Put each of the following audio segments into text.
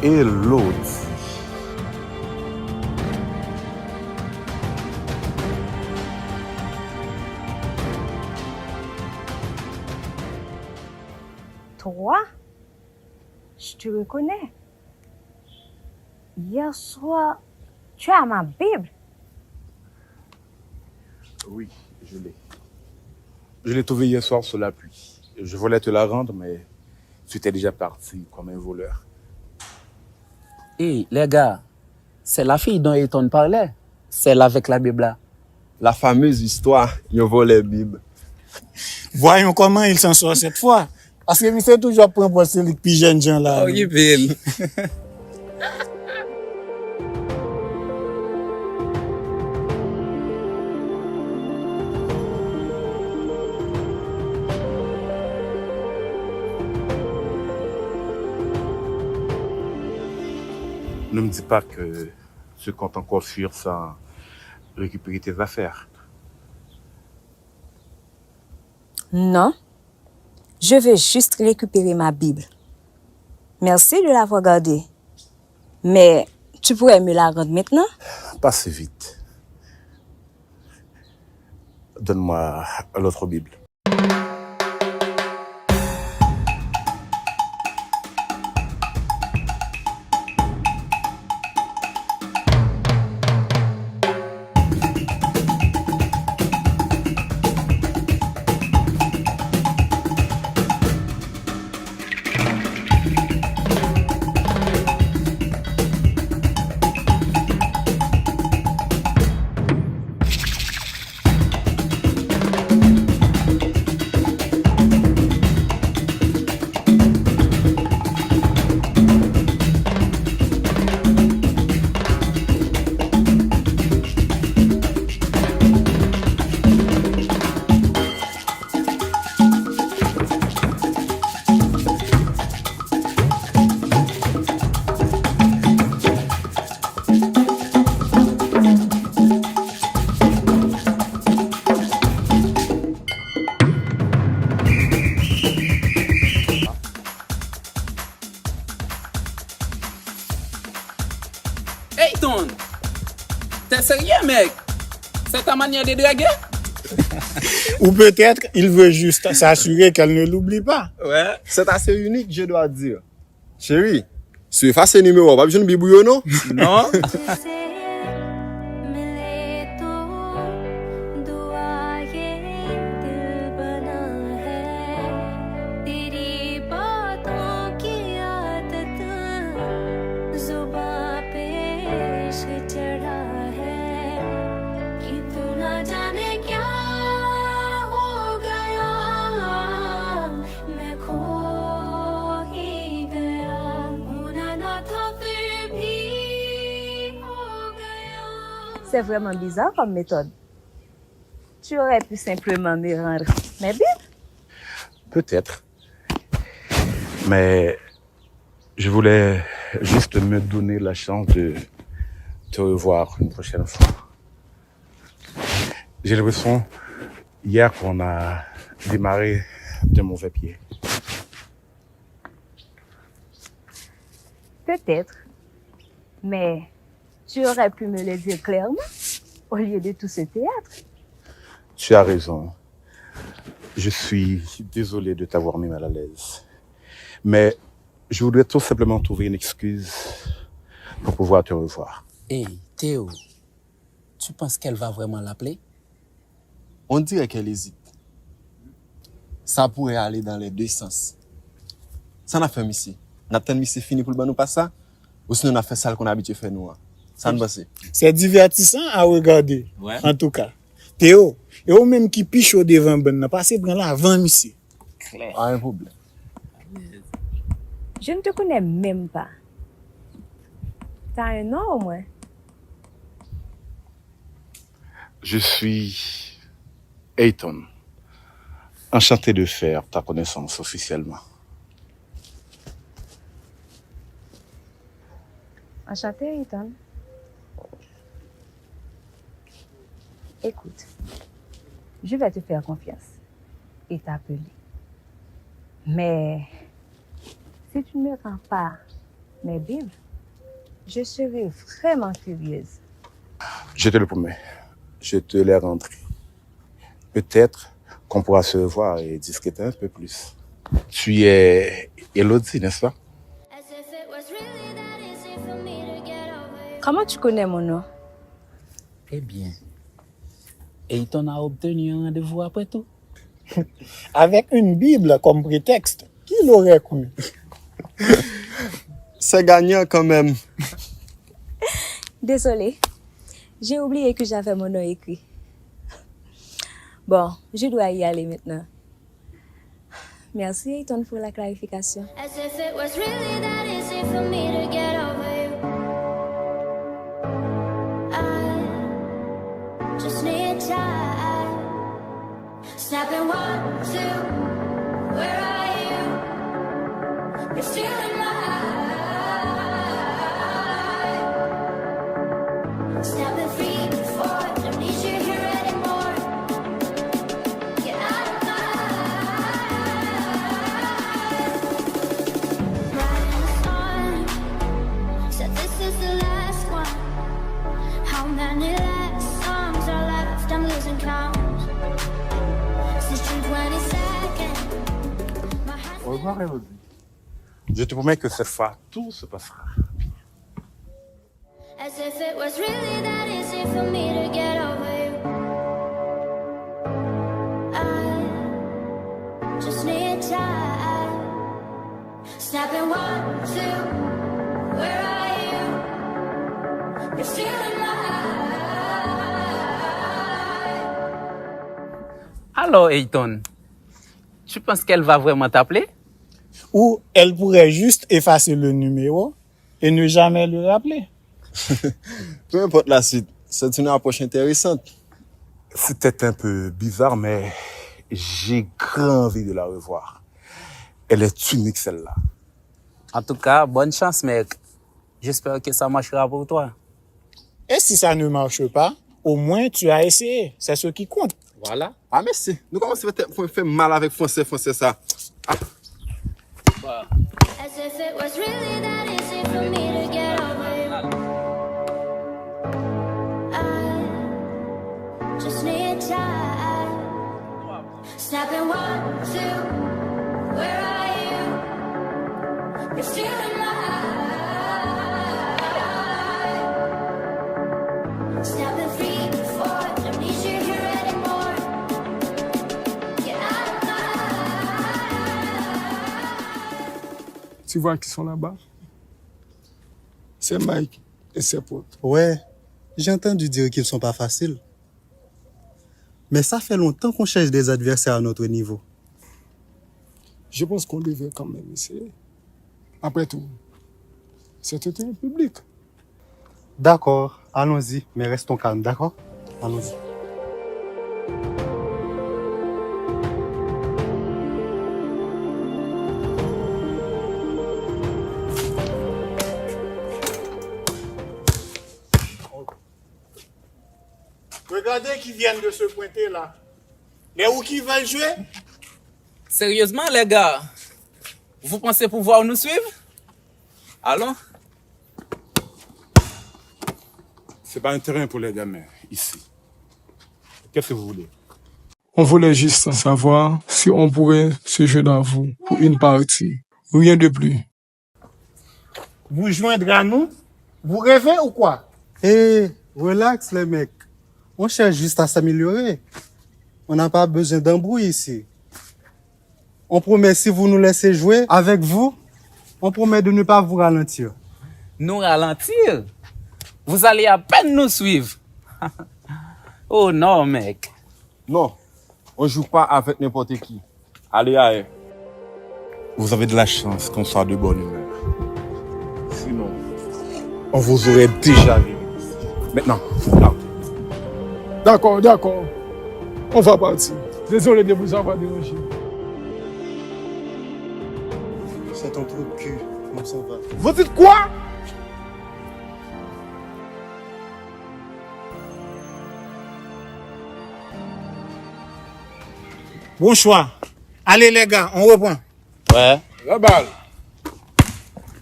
et l'autre. Toi, je te reconnais. Hier soir, tu as ma Bible. Oui, je l'ai. Je l'ai trouvée hier soir sous la pluie. Je voulais te la rendre, mais tu étais déjà parti comme un voleur. Hey, les gars, c'est la fille dont Ethan parlait. Celle avec la Bible là. La fameuse histoire, ils volent la Bible. Voyons comment il s'en sort cette fois. Parce que c'est toujours pour penser les plus jeunes gens là. Oh, il est belle. Ne me dis pas que tu comptes encore fuir sans récupérer tes affaires. Non, je veux juste récupérer ma Bible. Merci de l'avoir gardée. Mais tu pourrais me la rendre maintenant? Pas si vite. Donne-moi l'autre Bible. Ethan, t'es sérieux, mec? C'est ta manière de draguer? Ou peut-être il veut juste s'assurer qu'elle ne l'oublie pas. Ouais, c'est assez unique, je dois dire. Chérie, si tu fais ce numéro, pas besoin de bibouillon, non? Non? C'est vraiment bizarre comme méthode. Tu aurais pu simplement me rendre mes Bibles. Peut-être. Mais je voulais juste me donner la chance de te revoir une prochaine fois. J'ai l'impression hier qu'on a démarré de mauvais pied. Peut-être. Mais tu aurais pu me le dire clairement au lieu de tout ce théâtre. Tu as raison. Je suis désolé de t'avoir mis mal à l'aise. Mais je voudrais tout simplement trouver une excuse pour pouvoir te revoir. Hey, Théo, tu penses qu'elle va vraiment l'appeler? On dirait qu'elle hésite. Ça pourrait aller dans les deux sens. Ça n'a fait ici. Nathan Missi fini pour le nous pas ça? Ou sinon on a fait ça qu'on a habitué faire nous. Ça nous passe. C'est divertissant à regarder. Ouais. En tout cas. Théo, et ou même qui piche au devant ben, n'a pas prendre là avant ici. Claire. Pas un problème. Je ne te connais même pas. T'as un nom au moins. Je suis Ethan. Enchanté de faire ta connaissance officiellement. Enchanté, Ethan. Écoute, je vais te faire confiance et t'appeler. Mais si tu ne me rends pas mes Bibles. Je serais vraiment curieuse. Je te le promets. Je te les rendrai. Peut-être qu'on pourra se voir et discuter un peu plus. Tu es Elodie, n'est-ce pas? Comment tu connais mon nom? Eh bien, Ayton a obtenu un rendez-vous après tout. Avec une Bible comme prétexte, qui l'aurait cru? C'est gagnant quand même. Désolée, j'ai oublié que j'avais mon nom écrit. Bon, je dois y aller maintenant. Merci, Ayton, pour la clarification. As if it was really that easy for me to get over you. I just need time. Snapping 1, 2, where are you? You're still in my eye. Snapping 3, 4, don't need you here anymore. Get out of my said this is the last one. How many last songs are left? I'm losing count. Since June 22nd, my heart's Au revoir, Elodie. Je te promets que cette fois, tout se passera. as if it was really that easy for me to get over you. I just need time. Snapping 1, 2, where are you? You're still in my eye. Alors, Ayton, tu penses qu'elle va vraiment t'appeler? Ou elle pourrait juste effacer le numéro et ne jamais le rappeler. Peu importe la suite, c'est une approche intéressante. C'était un peu bizarre, mais j'ai grand envie de la revoir. Elle est unique, celle-là. En tout cas, bonne chance, mec. J'espère que ça marchera pour toi. Et si ça ne marche pas, au moins tu as essayé. C'est ce qui compte. Voilà. Ah merci. Nous commençons à faire mal avec français ça. As if it was really that easy for me to get over you. I just need time. Snapping 1, 2, where are you? You're still in my eye. Snapping 3, 4, don't need you here anymore. Get out of my Tu vois qui sont là-bas? C'est Mike et ses potes. Ouais, j'ai entendu dire qu'ils sont pas faciles. Mais ça fait longtemps qu'on cherche des adversaires à notre niveau. Je pense qu'on devait quand même essayer. Après tout, c'est un terrain public. D'accord, allons-y, mais restons calmes, d'accord? Allons-y. Regardez qui viennent de se pointer là. Les où qui veulent jouer? Sérieusement, les gars, vous pensez pouvoir nous suivre? Allons. C'est pas un terrain pour les gamins, ici. Qu'est-ce que vous voulez? On voulait juste savoir si on pourrait se joindre à vous pour une partie. Rien de plus. Vous joindre à nous? Vous rêvez ou quoi? Relax les mecs. On cherche juste à s'améliorer. On n'a pas besoin d'embrouille ici. On promet si vous nous laissez jouer avec vous, on promet de ne pas vous ralentir. Nous ralentir? Vous allez à peine nous suivre. Oh non, mec. Non, on joue pas avec n'importe qui. Allez, allez. Vous avez de la chance qu'on soit de bonne humeur. Sinon, on vous aurait déjà vu. Maintenant, là. D'accord. On va partir. Désolé de vous avoir dérangé. C'est ton trou de cul. On s'en va. Vous dites quoi? Bon choix. Allez les gars, on reprend. Ouais. La balle.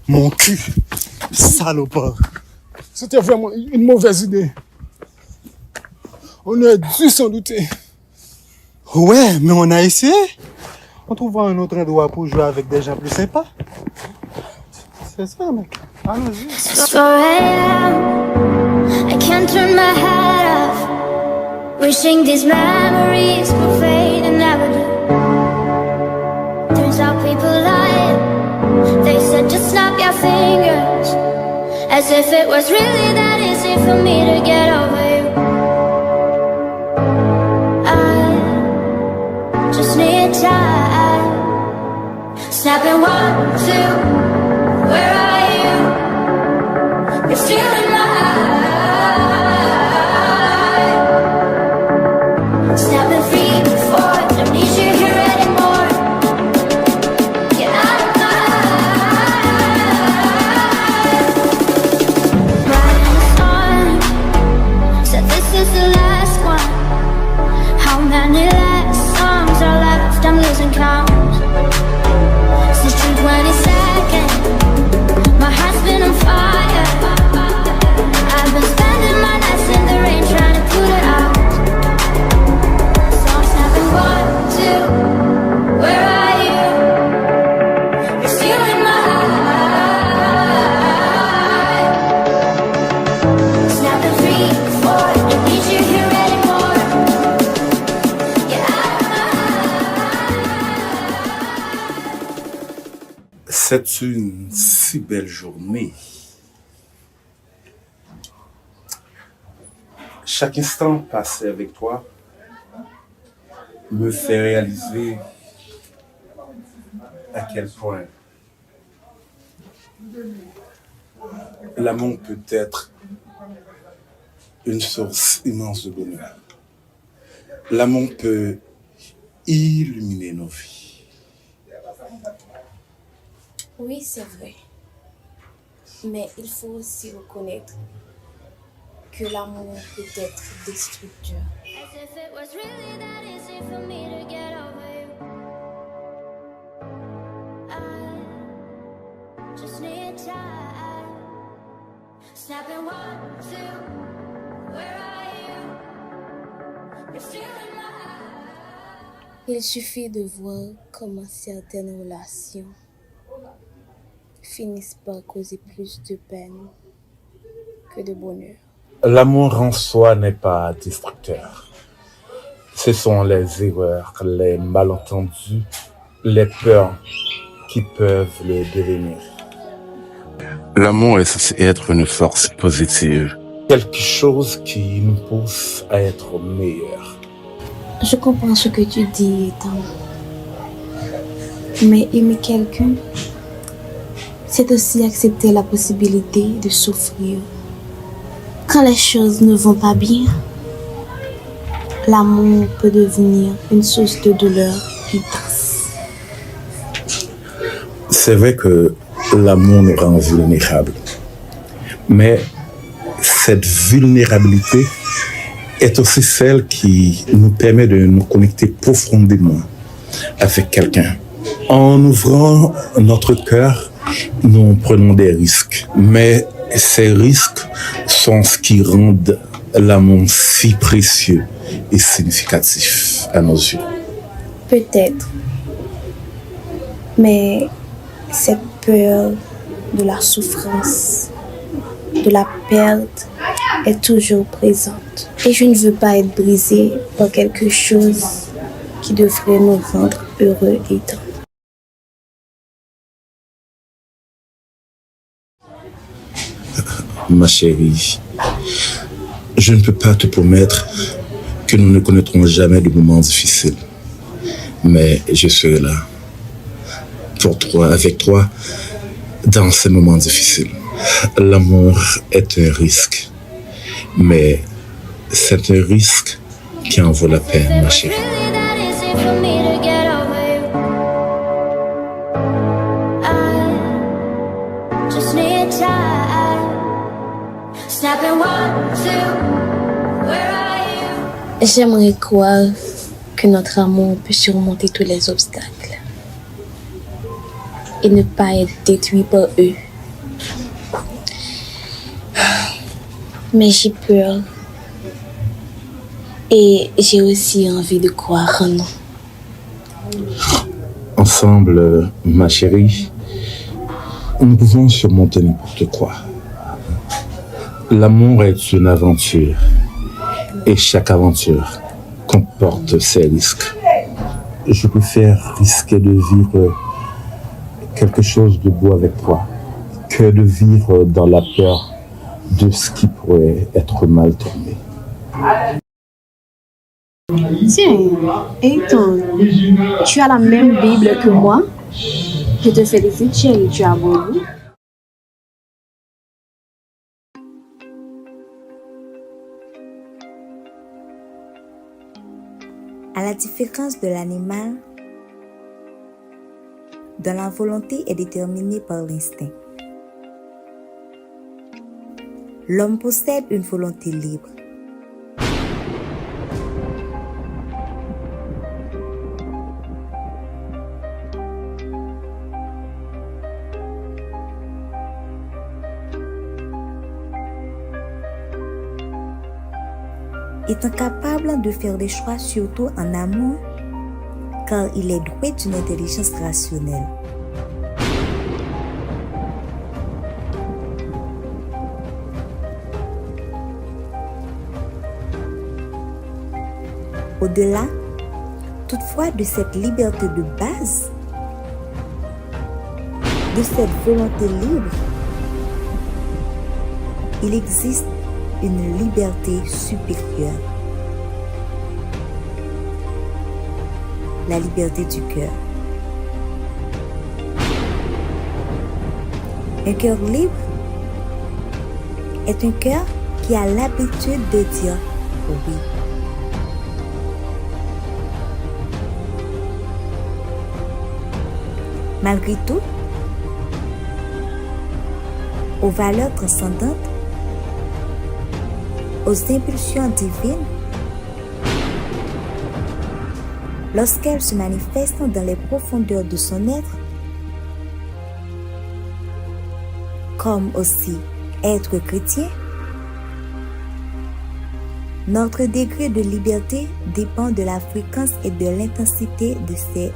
Mon cul. Salopard. C'était vraiment une mauvaise idée. On aurait dû s'en douter. Ouais, mais on a essayé. On trouvera un autre endroit pour jouer avec des gens plus sympas. C'est ça, mec. Allons-y. It's 4 a.m. I can't turn my head off. Wishing these memories would fade and never do. Turns out people lied. They said just snap your fingers. As if it was really that easy for me to get over you. I just need time. Snapping 1, 2. Where are you? You're still in my eye. Snapping 3, 4. Don't need you here anymore. Get out of my eye. Writing a song, said this is the last one. How many last songs are left? I'm losing count. Since June 22nd, my heart's been on fire. I've been spending my nights in the rain trying to put it out. So I'm snapping 1, 2. Where are you? You're still in my eye. Snapping 3, 4. Don't need you here anymore. Get out of my C'est une si belle journée. Chaque instant passé avec toi me fait réaliser à quel point l'amour peut être une source immense de bonheur. L'amour peut illuminer nos vies. Oui, c'est vrai. Mais il faut aussi reconnaître que l'amour peut être destructeur. As if it was really that easy for me to get over you. I just need time. Snapping 1, 2. Where are you? You're still in my eye. Il suffit de voir comment certaines relations finissent par causer plus de peine que de bonheur. L'amour en soi n'est pas destructeur. Ce sont les erreurs, les malentendus, les peurs qui peuvent le devenir. L'amour est censé être une force positive. Quelque chose qui nous pousse à être meilleurs. Je comprends ce que tu dis, Ethan. Mais aimer quelqu'un, c'est aussi accepter la possibilité de souffrir. Quand les choses ne vont pas bien, l'amour peut devenir une source de douleur intense. C'est vrai que l'amour nous rend vulnérables. Mais cette vulnérabilité est aussi celle qui nous permet de nous connecter profondément avec quelqu'un. En ouvrant notre cœur, nous prenons des risques. Mais ces risques sont ce qui rendent l'amour si précieux et significatif à nos yeux. Peut-être. Mais cette peur de la souffrance, de la perte, est toujours présente. Et je ne veux pas être brisée par quelque chose qui devrait nous rendre heureux et tendres. Ma chérie, je ne peux pas te promettre que nous ne connaîtrons jamais de moments difficiles. Mais je serai là, pour toi, avec toi, dans ces moments difficiles. L'amour est un risque, mais c'est un risque qui en vaut la peine, ma chérie. Really that easy for me to get over you. I just need time. Snapping 1, 2. Where are you? J'aimerais croire que notre amour peut surmonter tous les obstacles et ne pas être détruit par eux. Mais j'ai peur. Et j'ai aussi envie de croire en nous. Ensemble, ma chérie, nous pouvons surmonter n'importe quoi. L'amour est une aventure et chaque aventure comporte ses risques. Je préfère risquer de vivre quelque chose de beau avec toi que de vivre dans la peur de ce qui pourrait être mal tourné. Tiens, Ethan, tu as la même Bible que moi. Je te félicite, chérie, tu as bon goût. À la différence de l'animal, dont la volonté est déterminée par l'instinct, l'homme possède une volonté libre. Étant capable de faire des choix surtout en amour, car il est doué d'une intelligence rationnelle. Au-delà, toutefois, de cette liberté de base, de cette volonté libre, il existe une liberté supérieure. La liberté du cœur. Un cœur libre est un cœur qui a l'habitude de dire oui. Malgré tout, aux valeurs transcendantes, aux impulsions divines, lorsqu'elles se manifestent dans les profondeurs de son être, comme aussi être chrétien, notre degré de liberté dépend de la fréquence et de l'intensité de ces